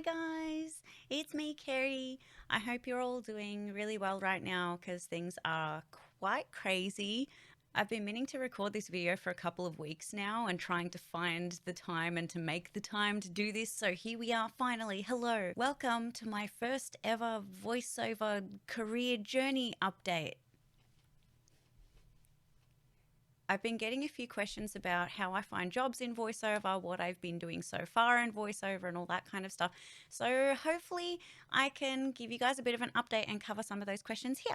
Hi guys, it's me, Kerri. I hope you're all doing really well right now because things are quite crazy. I've been meaning to record this video for a couple of weeks now and trying to find the time and to make the time to do this. So here we are finally. Hello. Welcome to my first ever voiceover career journey update. I've been getting a few questions about how I find jobs in voiceover, what I've been doing so far in voiceover and all that kind of stuff. So hopefully I can give you guys a bit of an update and cover some of those questions here.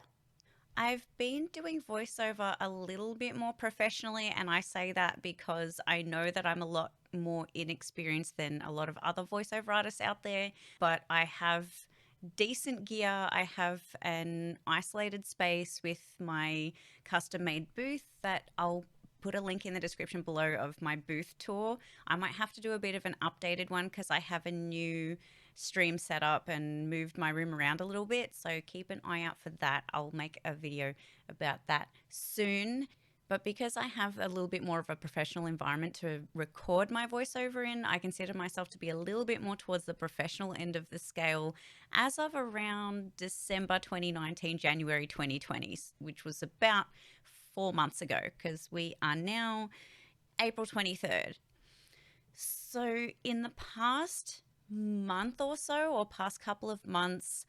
I've been doing voiceover a little bit more professionally, and I say that because I know that I'm a lot more inexperienced than a lot of other voiceover artists out there, but I have decent gear. I have an isolated space with my custom made booth that I'll put a link in the description below of my booth tour. I might have to do a bit of an updated one because I have a new stream set up and moved my room around a little bit. So keep an eye out for that. I'll make a video about that soon. But because I have a little bit more of a professional environment to record my voiceover in, I consider myself to be a little bit more towards the professional end of the scale as of around December 2019, January 2020, which was about 4 months ago because we are now April 23rd. So in the past month or so, or past couple of months,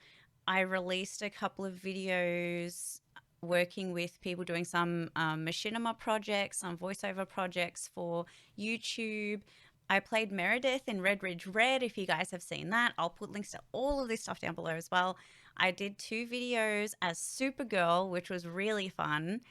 I released a couple of videos working with people doing some machinima projects, some voiceover projects for YouTube. I played Meredith in Red Ridge Red. If you guys have seen that, I'll put links to all of this stuff down below as well. I did 2 videos as Supergirl, which was really fun.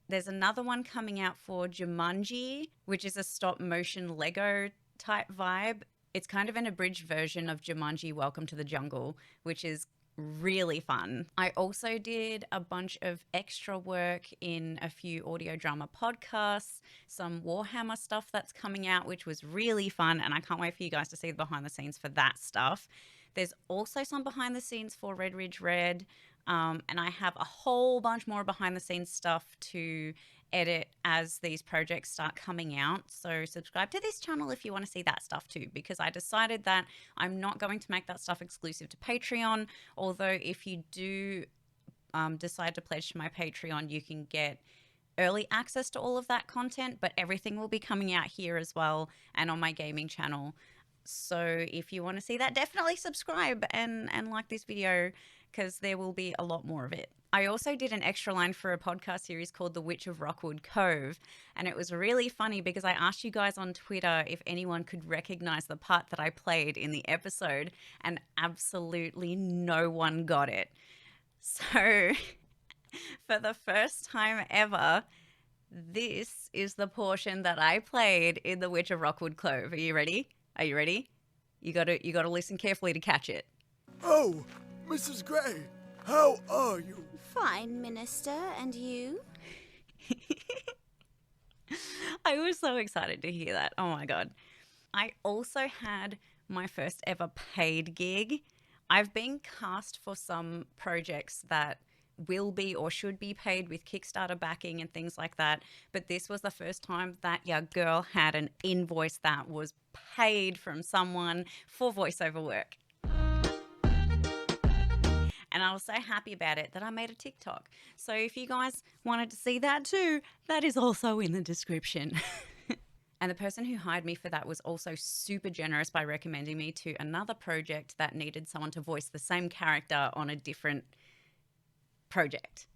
There's another one coming out for Jumanji, which is a stop motion Lego type vibe. It's kind of an abridged version of Jumanji Welcome to the Jungle, which is really fun. I also did a bunch of extra work in a few audio drama podcasts, some Warhammer stuff that's coming out, which was really fun, and I can't wait for you guys to see the behind the scenes for that stuff. There's also some behind the scenes for Red Ridge Red, and I have a whole bunch more behind the scenes stuff to edit as these projects start coming out. So subscribe to this channel if you want to see that stuff too, because I decided that I'm not going to make that stuff exclusive to Patreon. Although if you do decide to pledge to my Patreon, you can get early access to all of that content, but everything will be coming out here as well and on my gaming channel. So if you want to see that, definitely subscribe and like this video because there will be a lot more of it. I also did an extra line for a podcast series called The Witch of Rockwood Cove, and it was really funny because I asked you guys on Twitter if anyone could recognize the part that I played in the episode, and absolutely no one got it. So for the first time ever, this is the portion that I played in The Witch of Rockwood Cove. Are you ready? Are you ready? You gotta listen carefully to catch it. Oh, Mrs. Gray, how are you? Fine, Minister, and you? I was so excited to hear that. Oh my God. I also had my first ever paid gig. I've been cast for some projects that will be or should be paid with Kickstarter backing and things like that. But this was the first time that your girl had an invoice that was paid from someone for voiceover work. And I was so happy about it that I made a TikTok. So if you guys wanted to see that too, that is also in the description. And the person who hired me for that was also super generous by recommending me to another project that needed someone to voice the same character on a different project.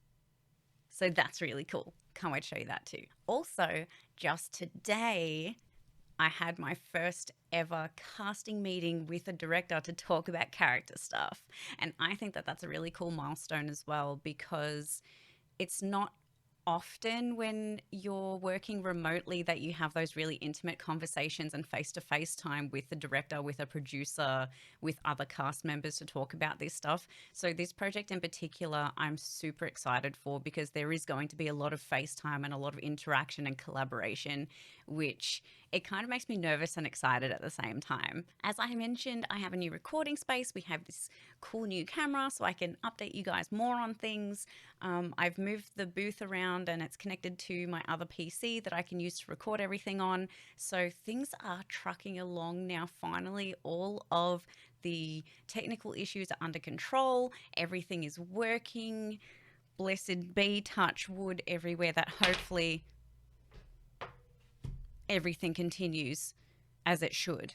So that's really cool. Can't wait to show you that too. Also, just today, I had my first ever casting meeting with a director to talk about character stuff. And I think that that's a really cool milestone as well because it's not often when you're working remotely that you have those really intimate conversations and face-to-face time with the director, with a producer, with other cast members to talk about this stuff. So this project in particular, I'm super excited for because there is going to be a lot of FaceTime and a lot of interaction and collaboration, which it kind of makes me nervous and excited at the same time. As I mentioned, I have a new recording space. We have this cool new camera so I can update you guys more on things. I've moved the booth around and it's connected to my other PC that I can use to record everything on. So things are trucking along now. Finally, all of the technical issues are under control, everything is working. Blessed be, touch wood everywhere, that hopefully everything continues as it should.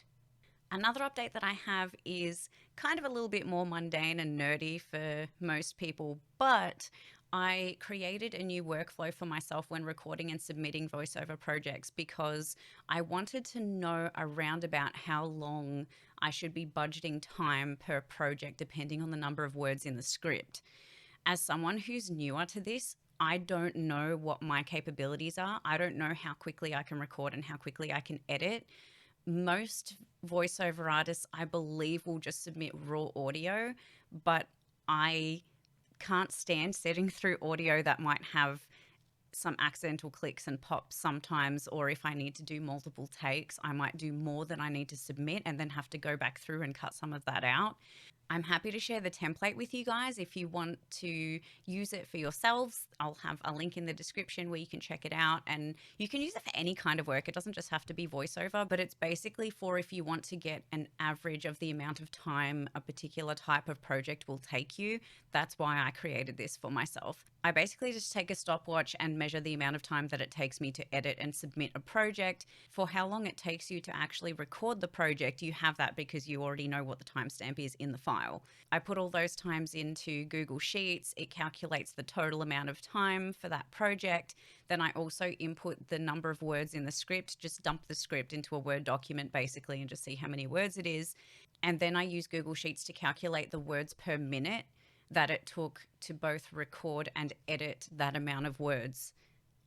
Another update that I have is kind of a little bit more mundane and nerdy for most people, but I created a new workflow for myself when recording and submitting voiceover projects because I wanted to know around about how long I should be budgeting time per project depending on the number of words in the script. As someone who's newer to this, I don't know what my capabilities are. I don't know how quickly I can record and how quickly I can edit. Most voiceover artists, I believe, will just submit raw audio, but I can't stand sitting through audio that might have some accidental clicks and pops sometimes, or if I need to do multiple takes, I might do more than I need to submit and then have to go back through and cut some of that out. I'm happy to share the template with you guys if you want to use it for yourselves. I'll have a link in the description where you can check it out, and you can use it for any kind of work. It doesn't just have to be voiceover, but it's basically for if you want to get an average of the amount of time a particular type of project will take you. That's why I created this for myself. I basically just take a stopwatch and measure the amount of time that it takes me to edit and submit a project. For how long it takes you to actually record the project, you have that because you already know what the timestamp is in the file. I put all those times into Google Sheets. It calculates the total amount of time for that project. Then I also input the number of words in the script, just dump the script into a Word document basically and just see how many words it is. And then I use Google Sheets to calculate the words per minute that it took to both record and edit that amount of words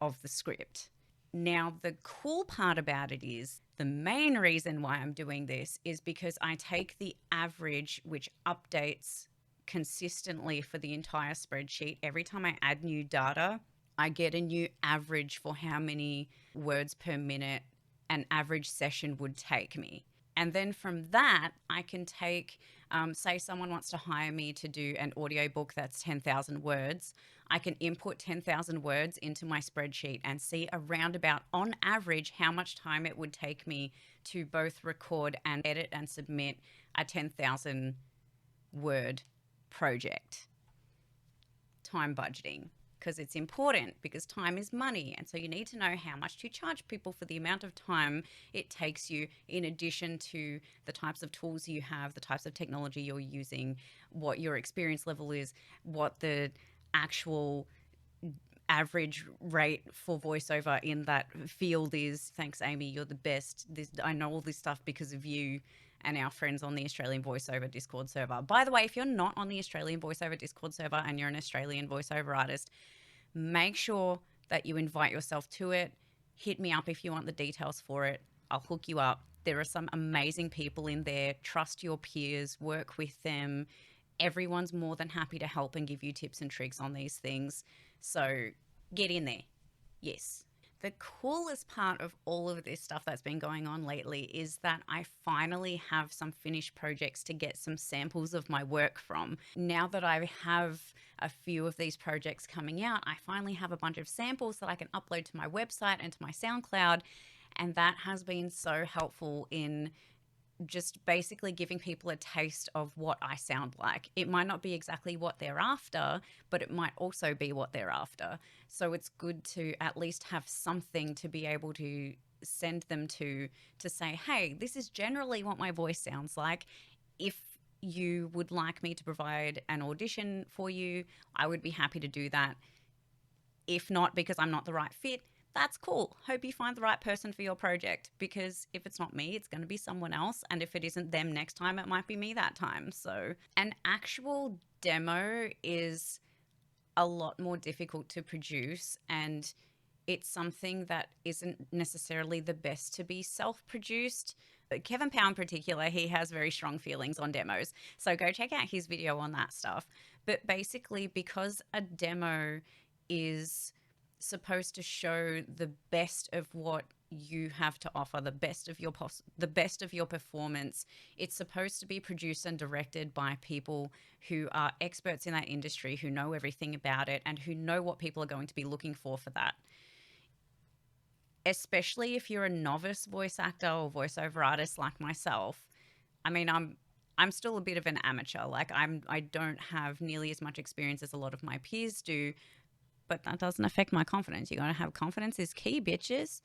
of the script. Now, the cool part about it is the main reason why I'm doing this is because I take the average, which updates consistently for the entire spreadsheet. Every time I add new data, I get a new average for how many words per minute an average session would take me. And then from that, I can take, say someone wants to hire me to do an audiobook that's 10,000 words. I can input 10,000 words into my spreadsheet and see around about, on average, how much time it would take me to both record and edit and submit a 10,000 word project. Time budgeting. Because it's important, because time is money. And so you need to know how much to charge people for the amount of time it takes you, in addition to the types of tools you have, the types of technology you're using, what your experience level is, what the actual average rate for voiceover in that field is. Thanks, Amy. You're the best. I know all this stuff because of you and our friends on the Australian Voiceover Discord server. By the way, if you're not on the Australian Voiceover Discord server and you're an Australian voiceover artist, make sure that you invite yourself to it. Hit me up if you want the details for it. I'll hook you up. There are some amazing people in there. Trust your peers, work with them. Everyone's more than happy to help and give you tips and tricks on these things. So get in there. Yes. The coolest part of all of this stuff that's been going on lately is that I finally have some finished projects to get some samples of my work from. Now that I have a few of these projects coming out, I finally have a bunch of samples that I can upload to my website and to my SoundCloud. And that has been so helpful in just basically giving people a taste of what I sound like. It might not be exactly what they're after, but it might also be what they're after. So it's good to at least have something to be able to send them to say, hey, this is generally what my voice sounds like. If you would like me to provide an audition for you, I would be happy to do that. If not, because I'm not the right fit, that's cool. Hope you find the right person for your project, because if it's not me, it's going to be someone else. And if it isn't them next time, it might be me that time. So an actual demo is a lot more difficult to produce, and it's something that isn't necessarily the best to be self-produced. Kevin Powell in particular, he has very strong feelings on demos. So go check out his video on that stuff. But basically, because a demo is supposed to show the best of what you have to offer, the best of your performance. It's supposed to be produced and directed by people who are experts in that industry, who know everything about it, and who know what people are going to be looking for that. Especially if you're a novice voice actor or voiceover artist like myself. I mean, I'm still a bit of an amateur. Like I don't have nearly as much experience as a lot of my peers do, but that doesn't affect my confidence. You got to have confidence is key, bitches.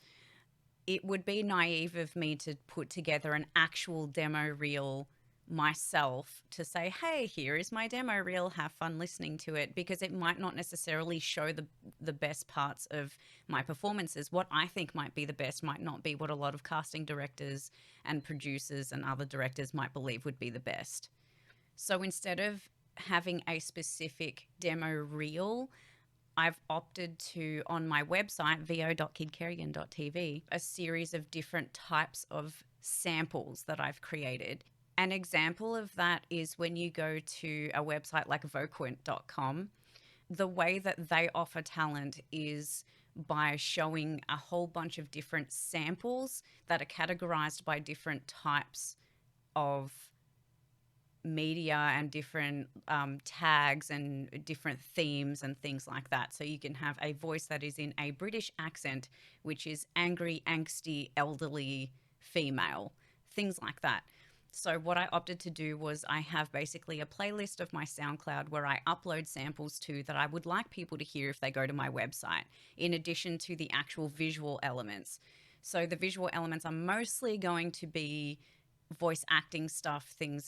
It would be naive of me to put together an actual demo reel myself to say, hey, here is my demo reel, have fun listening to it, because it might not necessarily show the best parts of my performances. What I think might be the best might not be what a lot of casting directors and producers and other directors might believe would be the best. So instead of having a specific demo reel, I've opted to, on my website, vo.kidkerrigan.tv, a series of different types of samples that I've created. An example of that is when you go to a website like voquent.com, the way that they offer talent is by showing a whole bunch of different samples that are categorized by different types of media and different tags and different themes and things like that. So you can have a voice that is in a British accent, which is angry, angsty, elderly, female, things like that. So what I opted to do was I have basically a playlist of my SoundCloud where I upload samples to that I would like people to hear if they go to my website, in addition to the actual visual elements. So the visual elements are mostly going to be voice acting stuff, things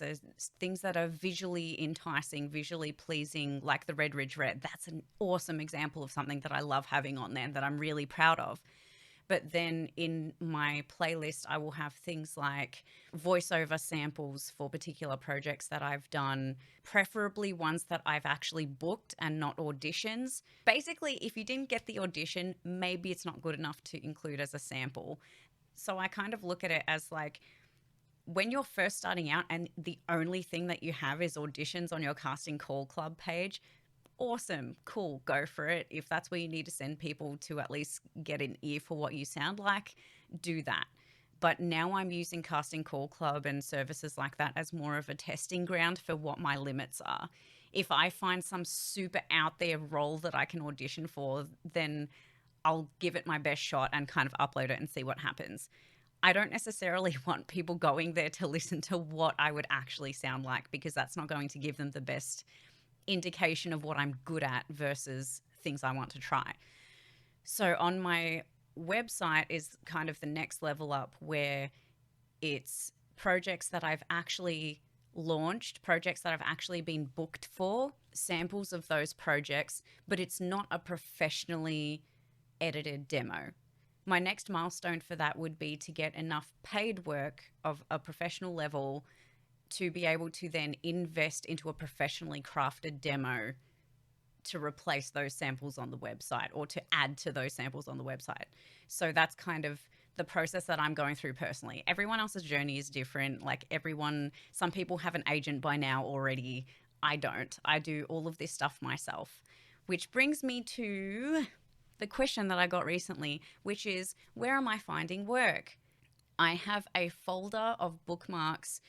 that are visually enticing, visually pleasing, like the Red Ridge Red. That's an awesome example of something that I love having on there and that I'm really proud of. But then in my playlist, I will have things like voiceover samples for particular projects that I've done, preferably ones that I've actually booked and not auditions. Basically, if you didn't get the audition, maybe it's not good enough to include as a sample. So I kind of look at it as like, when you're first starting out and the only thing that you have is auditions on your casting call club page, awesome, cool, go for it. If that's where you need to send people to at least get an ear for what you sound like, do that. But now I'm using Casting Call Club and services like that as more of a testing ground for what my limits are. If I find some super out there role that I can audition for, then I'll give it my best shot and kind of upload it and see what happens. I don't necessarily want people going there to listen to what I would actually sound like, because that's not going to give them the best indication of what I'm good at versus things I want to try. So on my website is kind of the next level up, where it's projects that I've actually launched, projects that I've actually been booked for, samples of those projects, but it's not a professionally edited demo. My next milestone for that would be to get enough paid work of a professional level to be able to then invest into a professionally crafted demo to replace those samples on the website, or to add to those samples on the website. So that's kind of the process that I'm going through personally. Everyone else's journey is different. Like some people have an agent by now already. I don't. I do all of this stuff myself, which brings me to the question that I got recently, which is, where am I finding work? I have a folder of bookmarks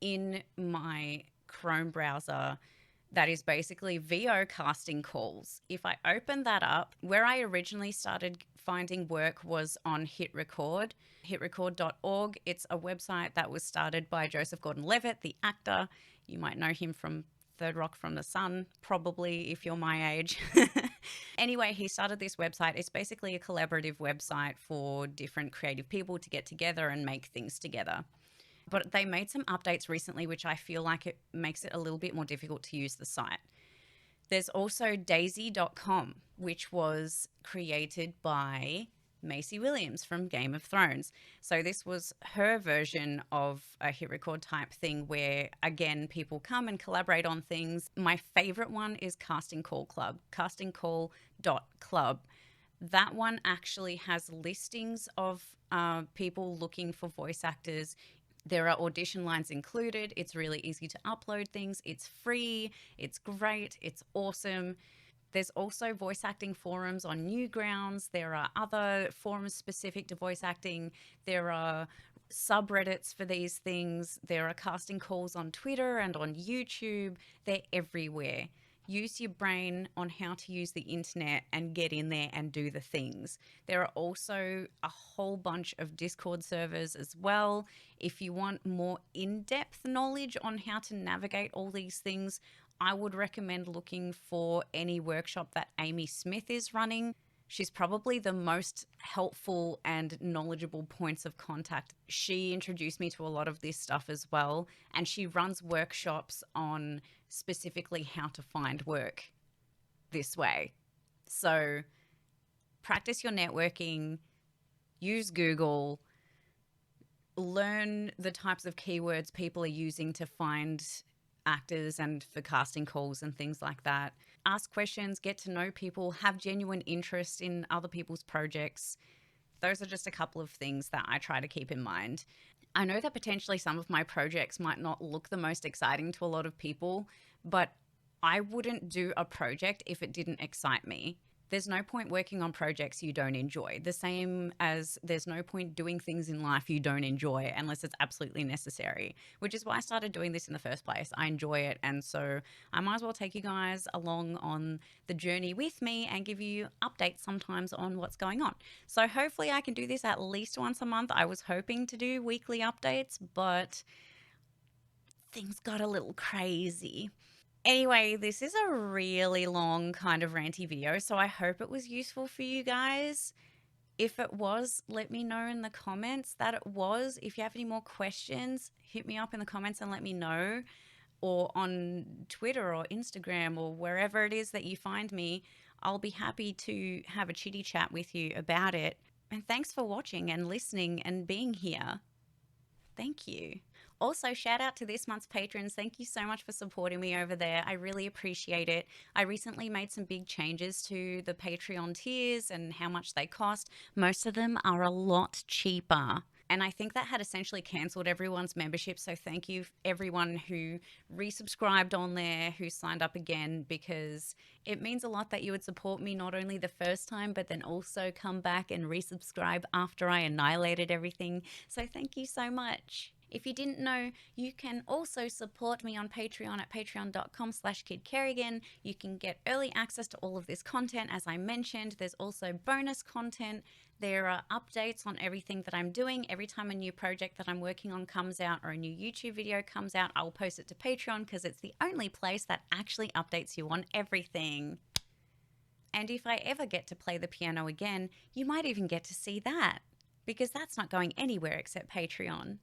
in my Chrome browser that is basically VO casting calls. If I open that up, where I originally started finding work was on Hit Record, hitrecord.org. It's a website that was started by Joseph Gordon-Levitt, the actor. You might know him from Third Rock from the Sun, probably, if you're my age. Anyway, he started this website. It's basically a collaborative website for different creative people to get together and make things together. But they made some updates recently, which I feel like it makes it a little bit more difficult to use the site. There's also daisy.com, which was created by Maisie Williams from Game of Thrones. So this was her version of a hit record type thing where, again, people come and collaborate on things. My favorite one is Casting Call Club, castingcall.club. That one actually has listings of people looking for voice actors. There are audition lines included. It's really easy to upload things. It's free. It's great. It's awesome. There's also voice acting forums on Newgrounds. There are other forums specific to voice acting. There are subreddits for these things. There are casting calls on Twitter and on YouTube. They're everywhere. use your brain on how to use the internet and get in there and do the things. There are also a whole bunch of Discord servers as well. If you want more in-depth knowledge on how to navigate all these things, I would recommend looking for any workshop that Amy Smith is running. She's probably the most helpful and knowledgeable points of contact. She introduced me to a lot of this stuff as well, and she runs workshops on specifically how to find work this way. So practice your networking, use Google, learn the types of keywords people are using to find actors and for casting calls and things like that. Ask questions, get to know people, have genuine interest in other people's projects. Those are just a couple of things that I try to keep in mind. I know that potentially some of my projects might not look the most exciting to a lot of people, but I wouldn't do a project if it didn't excite me. There's no point working on projects you don't enjoy. The same as there's no point doing things in life you don't enjoy unless it's absolutely necessary, which is why I started doing this in the first place. I enjoy it, and so I might as well take you guys along on the journey with me and give you updates sometimes on what's going on. So hopefully I can do this at least once a month. I was hoping to do weekly updates, but things got a little crazy. Anyway, this is a really long kind of ranty video, so I hope it was useful for you guys. If it was, let me know in the comments that it was. If you have any more questions, hit me up in the comments and let me know, or on Twitter or Instagram or wherever it is that you find me. I'll be happy to have a chitty chat with you about it. And thanks for watching and listening and being here. Thank you. Also, shout out to this month's patrons. Thank you so much for supporting me over there. I really appreciate it. I recently made some big changes to the Patreon tiers and how much they cost. Most of them are a lot cheaper. And I think that had essentially cancelled everyone's membership. So thank you everyone who resubscribed on there, who signed up again, because it means a lot that you would support me not only the first time, but then also come back and resubscribe after I annihilated everything. So thank you so much. If you didn't know, you can also support me on Patreon at patreon.com/kidkerrigan. You can get early access to all of this content, as I mentioned. There's also bonus content. There are updates on everything that I'm doing. Every time a new project that I'm working on comes out or a new YouTube video comes out, I'll post it to Patreon because it's the only place that actually updates you on everything. And if I ever get to play the piano again, you might even get to see that, because that's not going anywhere except Patreon.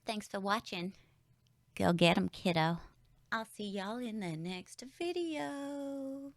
Thanks for watching. Go get 'em, kiddo. I'll see y'all in the next video.